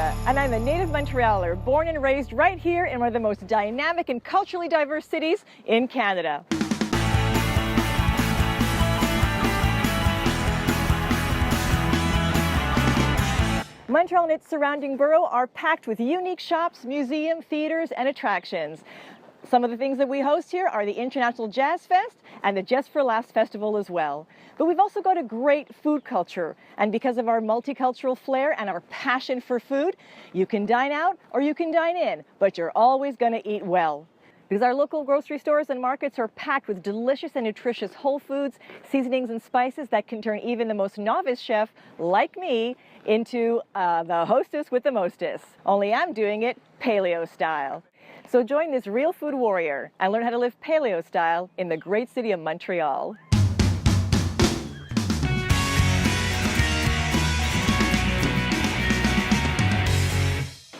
Rhonda, and I'm a native Montrealer, born and raised right here in one of the most dynamic and culturally diverse cities in Canada. Montreal and its surrounding borough are packed with unique shops, museums, theaters, and attractions. Some of the things that we host here are the International Jazz Fest and the Just for Laughs Festival as well. But we've also got a great food culture, and because of our multicultural flair and our passion for food, you can dine out or you can dine in, but you're always going to eat well. Because our local grocery stores and markets are packed with delicious and nutritious whole foods, seasonings, and spices that can turn even the most novice chef like me into the hostess with the mostest. Only I'm doing it paleo style. So join this real food warrior and learn how to live paleo style in the great city of Montreal.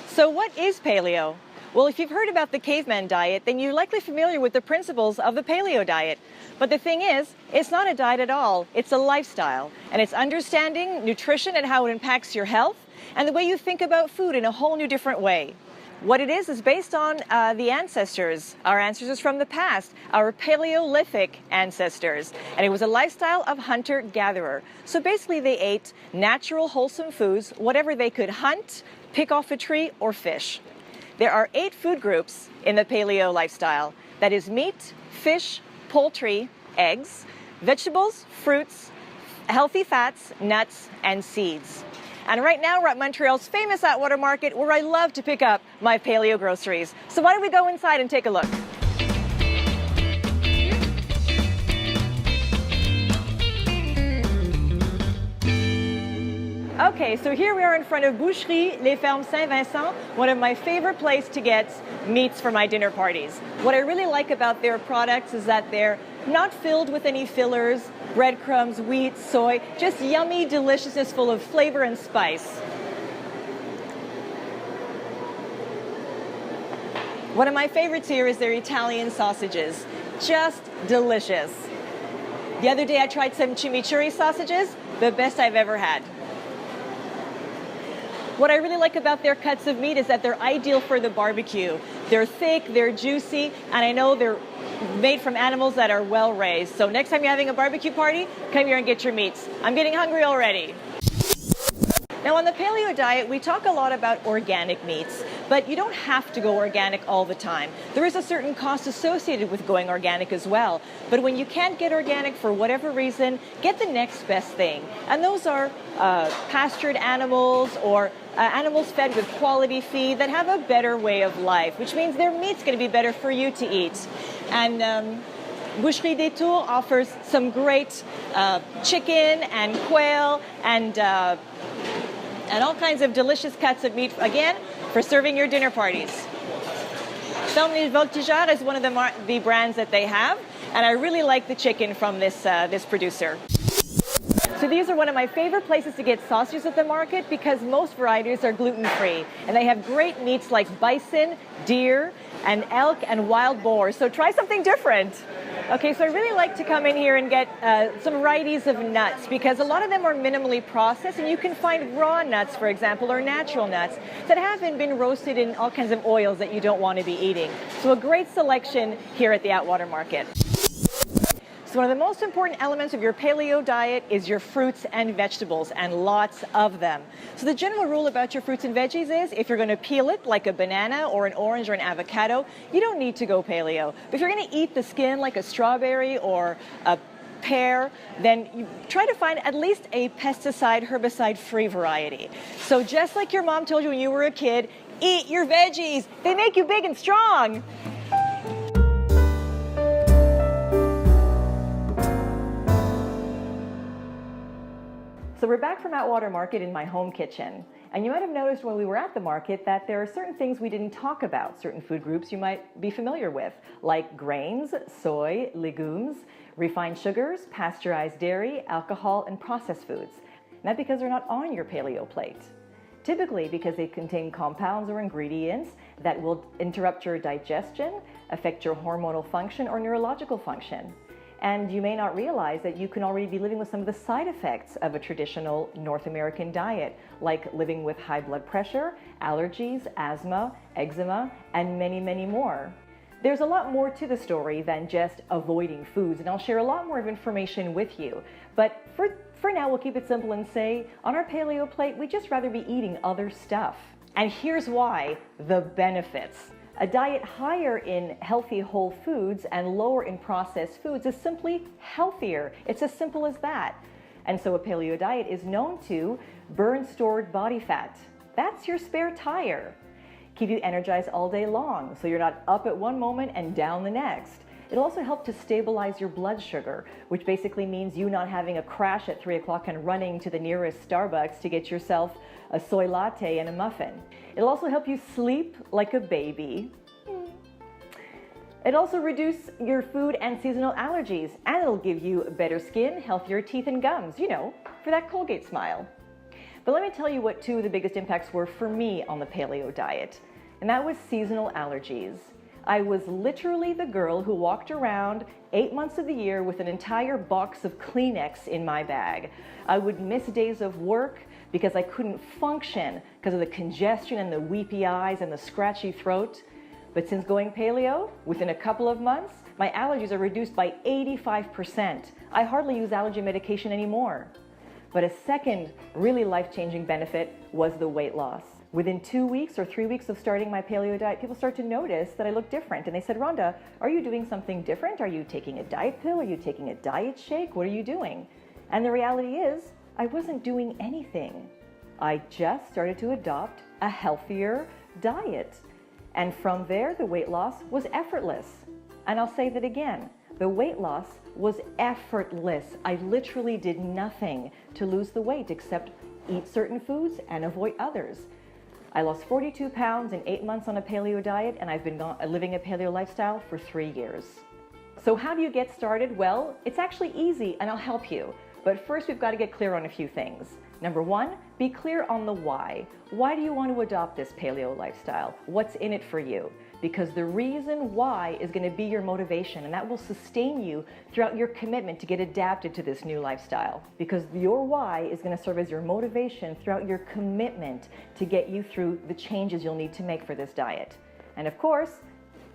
So what is paleo? Well, if you've heard about the caveman diet, then you're likely familiar with the principles of the paleo diet. But the thing is, it's not a diet at all. It's a lifestyle. And it's understanding nutrition and how it impacts your health and the way you think about food in a whole new different way. What it is based on the ancestors, our ancestors from the past, our Paleolithic ancestors. And it was a lifestyle of hunter-gatherer. So basically they ate natural, wholesome foods, whatever they could hunt, pick off a tree, or fish. There are 8 food groups in the paleo lifestyle. That is meat, fish, poultry, eggs, vegetables, fruits, healthy fats, nuts, and seeds. And right now we're at Montreal's famous Atwater Market, where I love to pick up my paleo groceries. So why don't we go inside and take a look? Okay, so here we are in front of Boucherie Les Fermes Saint-Vincent, one of my favorite places to get meats for my dinner parties. What I really like about their products is that they're not filled with any fillers, breadcrumbs, wheat, soy, just yummy deliciousness full of flavor and spice. One of my favorites here is their Italian sausages. Just delicious. The other day I tried some chimichurri sausages, the best I've ever had. What I really like about their cuts of meat is that they're ideal for the barbecue. They're thick, they're juicy, and I know they're made from animals that are well raised. So next time you're having a barbecue party, come here and get your meats. I'm getting hungry already. Now on the paleo diet, we talk a lot about organic meats, but you don't have to go organic all the time. There is a certain cost associated with going organic as well. But when you can't get organic for whatever reason, get the next best thing. And those are pastured animals or animals fed with quality feed that have a better way of life, which means their meat's going to be better for you to eat. And Boucherie des Tours offers some great chicken and quail and all kinds of delicious cuts of meat, again, for serving your dinner parties. Fermes Les Voltigeurs is one of the brands that they have, and I really like the chicken from this producer. So these are one of my favorite places to get sausages at the market because most varieties are gluten-free, and they have great meats like bison, deer, and elk, and wild boar. So try something different. Okay, so I really like to come in here and get some varieties of nuts because a lot of them are minimally processed, and you can find raw nuts, for example, or natural nuts that haven't been roasted in all kinds of oils that you don't want to be eating. So a great selection here at the Atwater Market. So one of the most important elements of your paleo diet is your fruits and vegetables, and lots of them. So the general rule about your fruits and veggies is if you're going to peel it like a banana or an orange or an avocado, you don't need to go paleo. But if you're going to eat the skin like a strawberry or a pear, then you try to find at least a pesticide, herbicide-free variety. So just like your mom told you when you were a kid, eat your veggies. They make you big and strong. So we're back from Atwater Market in my home kitchen. And you might have noticed when we were at the market that there are certain things we didn't talk about, certain food groups you might be familiar with, like grains, soy, legumes, refined sugars, pasteurized dairy, alcohol, and processed foods. Not because they're not on your paleo plate. Typically because they contain compounds or ingredients that will interrupt your digestion, affect your hormonal function or neurological function. And you may not realize that you can already be living with some of the side effects of a traditional North American diet, like living with high blood pressure, allergies, asthma, eczema, and many, many more. There's a lot more to the story than just avoiding foods, and I'll share a lot more of information with you. But for now, we'll keep it simple and say, on our paleo plate, we'd just rather be eating other stuff. And here's why: the benefits. A diet higher in healthy whole foods and lower in processed foods is simply healthier. It's as simple as that. And so a paleo diet is known to burn stored body fat. That's your spare tire. Keep you energized all day long, so you're not up at one moment and down the next. It'll also help to stabilize your blood sugar, which basically means you not having a crash at 3 o'clock and running to the nearest Starbucks to get yourself a soy latte and a muffin. It'll also help you sleep like a baby. It'll also reduce your food and seasonal allergies, and it'll give you better skin, healthier teeth and gums, for that Colgate smile. But let me tell you what two of the biggest impacts were for me on the paleo diet, and that was seasonal allergies. I was literally the girl who walked around 8 months of the year with an entire box of Kleenex in my bag. I would miss days of work because I couldn't function because of the congestion and the weepy eyes and the scratchy throat. But since going paleo, within a couple of months, my allergies are reduced by 85%. I hardly use allergy medication anymore. But a second really life-changing benefit was the weight loss. Within 2 weeks or 3 weeks of starting my paleo diet, people start to notice that I look different. And they said, Rhonda, are you doing something different? Are you taking a diet pill? Are you taking a diet shake? What are you doing? And the reality is, I wasn't doing anything. I just started to adopt a healthier diet. And from there, the weight loss was effortless. And I'll say that again. The weight loss was effortless. I literally did nothing to lose the weight except eat certain foods and avoid others. I lost 42 pounds in 8 months on a paleo diet, and I've been living a paleo lifestyle for 3 years. So how do you get started? Well, it's actually easy, and I'll help you. But first, we've got to get clear on a few things. Number one, be clear on the why. Why do you want to adopt this paleo lifestyle? What's in it for you? Because the reason why is going to be your motivation, and that will sustain you throughout your commitment to get adapted to this new lifestyle. Because your why is going to serve as your motivation throughout your commitment to get you through the changes you'll need to make for this diet. And of course,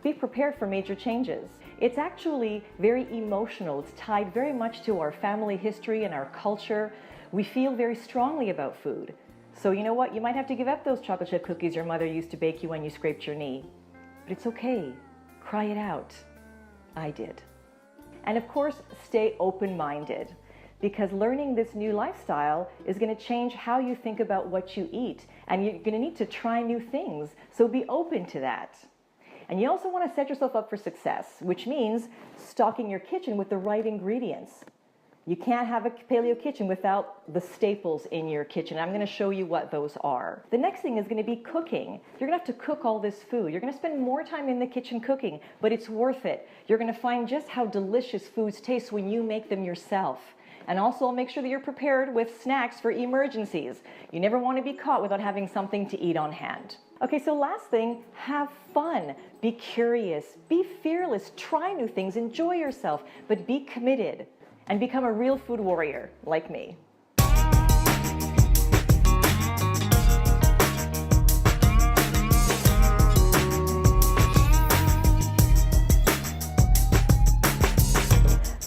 be prepared for major changes. It's actually very emotional. It's tied very much to our family history and our culture. We feel very strongly about food. So you know what? You might have to give up those chocolate chip cookies your mother used to bake you when you scraped your knee. But it's okay. Cry it out. I did. And of course, stay open-minded, because learning this new lifestyle is going to change how you think about what you eat, and you're going to need to try new things. So be open to that. And you also want to set yourself up for success, which means stocking your kitchen with the right ingredients. You can't have a paleo kitchen without the staples in your kitchen. I'm going to show you what those are. The next thing is going to be cooking. You're going to have to cook all this food. You're going to spend more time in the kitchen cooking, but it's worth it. You're going to find just how delicious foods taste when you make them yourself. And also, make sure that you're prepared with snacks for emergencies. You never want to be caught without having something to eat on hand. Okay, so last thing, have fun. Be curious. Be fearless. Try new things. Enjoy yourself, but be committed. And become a real food warrior like me.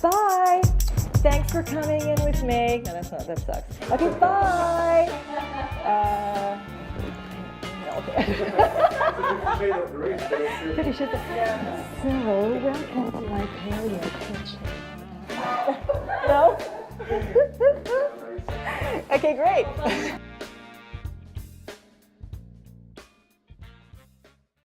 Bye. Thanks for coming in with me. No, that sucks. Okay, bye. Finish it. So, welcome to my paleo kitchen. No? Okay, great.